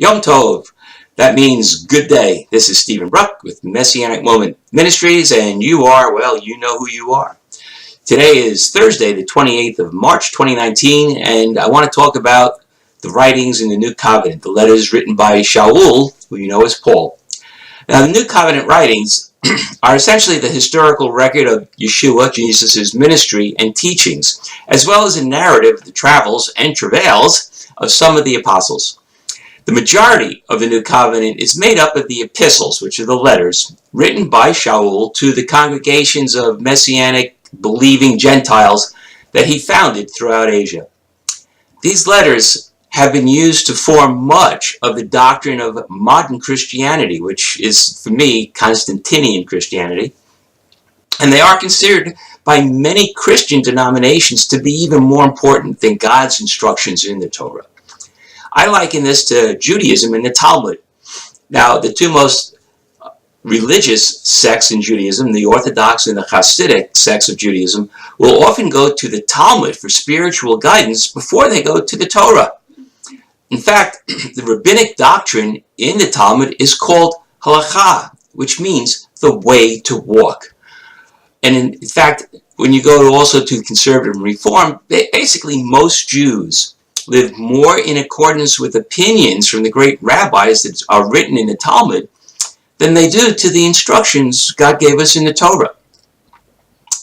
Yom Tov. That means good day. This is Stephen Bruck with Messianic Moment Ministries, and you are, well, you know who you are. Today is Thursday, the 28th of March, 2019, and I want to talk about the writings in the New Covenant, the letters written by Shaul, who you know as Paul. Now, the New Covenant writings are essentially the historical record of Yeshua, Jesus' ministry and teachings, as well as a narrative of the travels and travails of some of the apostles. The majority of the New Covenant is made up of the Epistles, which are the letters written by Shaul to the congregations of Messianic believing Gentiles that he founded throughout Asia. These letters have been used to form much of the doctrine of modern Christianity, which is, for me, Constantinian Christianity. And they are considered by many Christian denominations to be even more important than God's instructions in the Torah. I liken this to Judaism and the Talmud. Now, the two most religious sects in Judaism, the Orthodox and the Hasidic sects of Judaism, will often go to the Talmud for spiritual guidance before they go to the Torah. In fact, the rabbinic doctrine in the Talmud is called halakha, which means the way to walk. And in fact, when you go also to conservative and reform, basically most Jews live more in accordance with opinions from the great rabbis that are written in the Talmud than they do to the instructions God gave us in the Torah.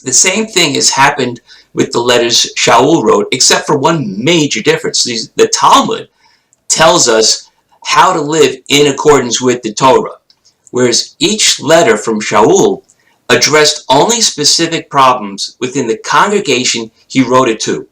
The same thing has happened with the letters Shaul wrote, except for one major difference. The Talmud tells us how to live in accordance with the Torah, whereas each letter from Shaul addressed only specific problems within the congregation he wrote it to.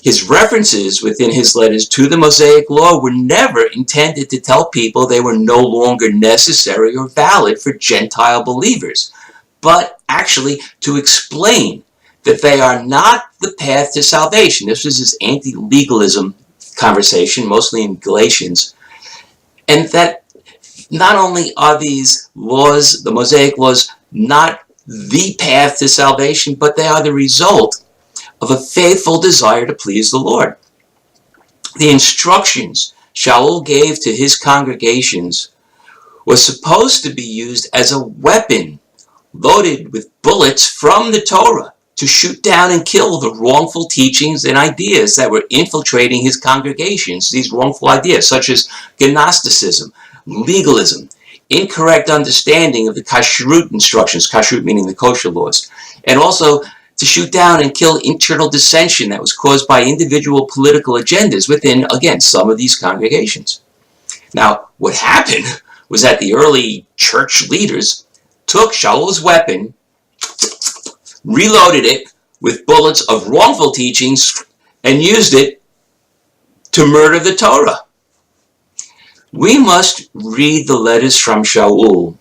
His references within his letters to the Mosaic Law were never intended to tell people they were no longer necessary or valid for Gentile believers, but actually to explain that they are not the path to salvation. This was his anti-legalism conversation, mostly in Galatians, and that not only are these laws, the Mosaic laws, not the path to salvation, but they are the result of a faithful desire to please the Lord. The instructions Shaul gave to his congregations was supposed to be used as a weapon loaded with bullets from the Torah to shoot down and kill the wrongful teachings and ideas that were infiltrating his congregations. These wrongful ideas such as Gnosticism, legalism, incorrect understanding of the kashrut instructions, kashrut meaning the kosher laws, and also to shoot down and kill internal dissension that was caused by individual political agendas within, again, some of these congregations. Now, what happened was that the early church leaders took Shaul's weapon, reloaded it with bullets of wrongful teachings, and used it to murder the Torah. We must read the letters from Shaul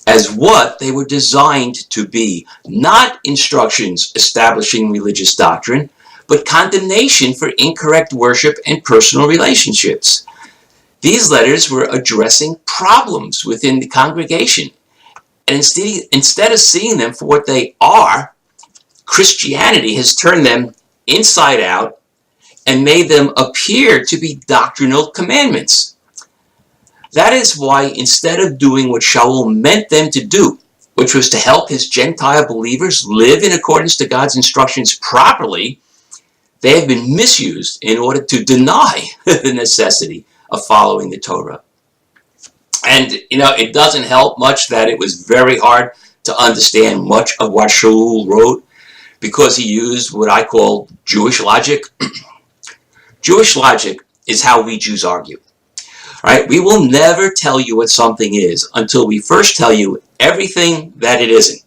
as what they were designed to be, not instructions establishing religious doctrine, but condemnation for incorrect worship and personal relationships. These letters were addressing problems within the congregation, and instead of seeing them for what they are, Christianity has turned them inside out and made them appear to be doctrinal commandments. That is why instead of doing what Shaul meant them to do, which was to help his Gentile believers live in accordance to God's instructions properly, they have been misused in order to deny the necessity of following the Torah. And, it doesn't help much that it was very hard to understand much of what Shaul wrote because he used what I call Jewish logic. Jewish logic is how we Jews argue. Right? We will never tell you what something is until we first tell you everything that it isn't.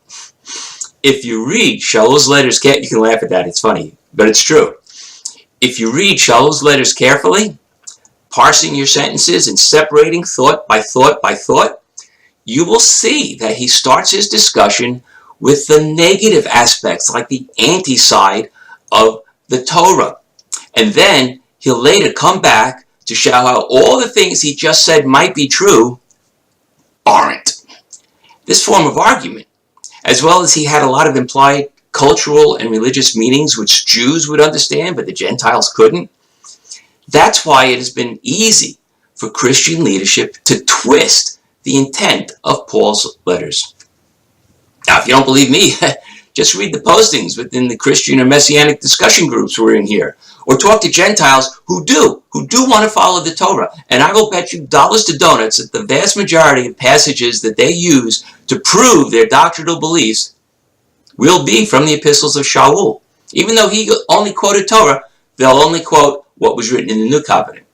If you read Shaul's letters, you can laugh at that, it's funny, but it's true. If you read Shaul's letters carefully, parsing your sentences and separating thought by thought by thought, you will see that he starts his discussion with the negative aspects, like the anti-side of the Torah. And then he'll later come back to show how all the things he just said might be true aren't. This form of argument, as well as he had a lot of implied cultural and religious meanings which Jews would understand but the Gentiles couldn't, that's why it has been easy for Christian leadership to twist the intent of Paul's letters. Now, if you don't believe me, just read the postings within the Christian or Messianic discussion groups we're in here, or talk to Gentiles who do want to follow the Torah. And I will bet you dollars to donuts that the vast majority of passages that they use to prove their doctrinal beliefs will be from the Epistles of Shaul. Even though he only quoted Torah, they'll only quote what was written in the New Covenant.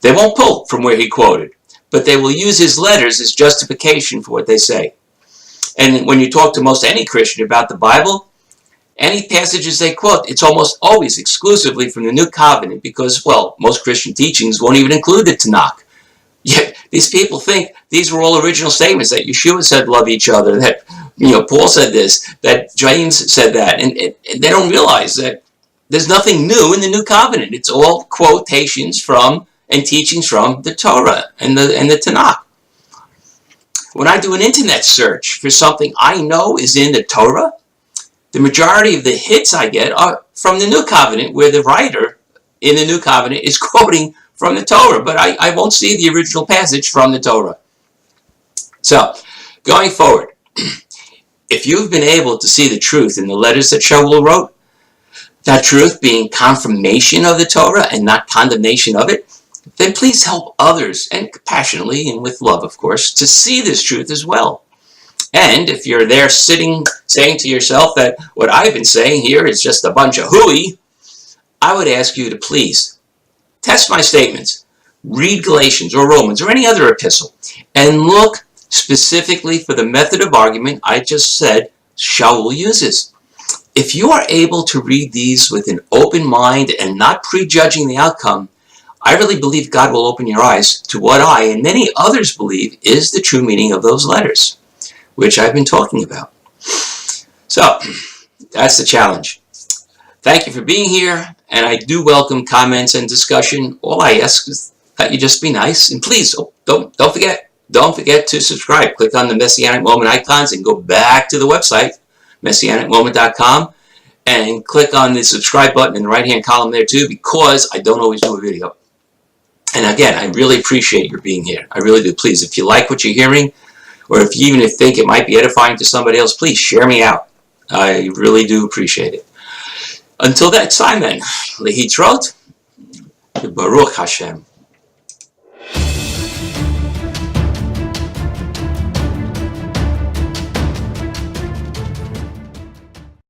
They won't pull from where he quoted, but they will use his letters as justification for what they say. And when you talk to most any Christian about the Bible, any passages they quote, it's almost always exclusively from the New Covenant because, well, most Christian teachings won't even include the Tanakh. Yet these people think these were all original statements, that Yeshua said love each other, that Paul said this, that James said that, and they don't realize that there's nothing new in the New Covenant. It's all quotations from and teachings from the Torah and the Tanakh. When I do an internet search for something I know is in the Torah, the majority of the hits I get are from the New Covenant, where the writer in the New Covenant is quoting from the Torah, but I won't see the original passage from the Torah. So, going forward, if you've been able to see the truth in the letters that Shaul wrote, that truth being confirmation of the Torah and not condemnation of it, then please help others, and compassionately and with love, of course, to see this truth as well. And if you're there sitting, saying to yourself that what I've been saying here is just a bunch of hooey, I would ask you to please test my statements. Read Galatians or Romans or any other epistle, and look specifically for the method of argument I just said Shaul uses. If you are able to read these with an open mind and not prejudging the outcome, I really believe God will open your eyes to what I and many others believe is the true meaning of those letters, which I've been talking about. So, that's the challenge. Thank you for being here, and I do welcome comments and discussion. All I ask is that you just be nice, and please don't forget to subscribe. Click on the Messianic Moment icons and go back to the website, messianicmoment.com, and click on the subscribe button in the right-hand column there too, because I don't always do a video. And again, I really appreciate your being here. I really do. Please, if you like what you're hearing, or if you even think it might be edifying to somebody else, please share me out. I really do appreciate it. Until that time then, Lehitrot, Baruch Hashem.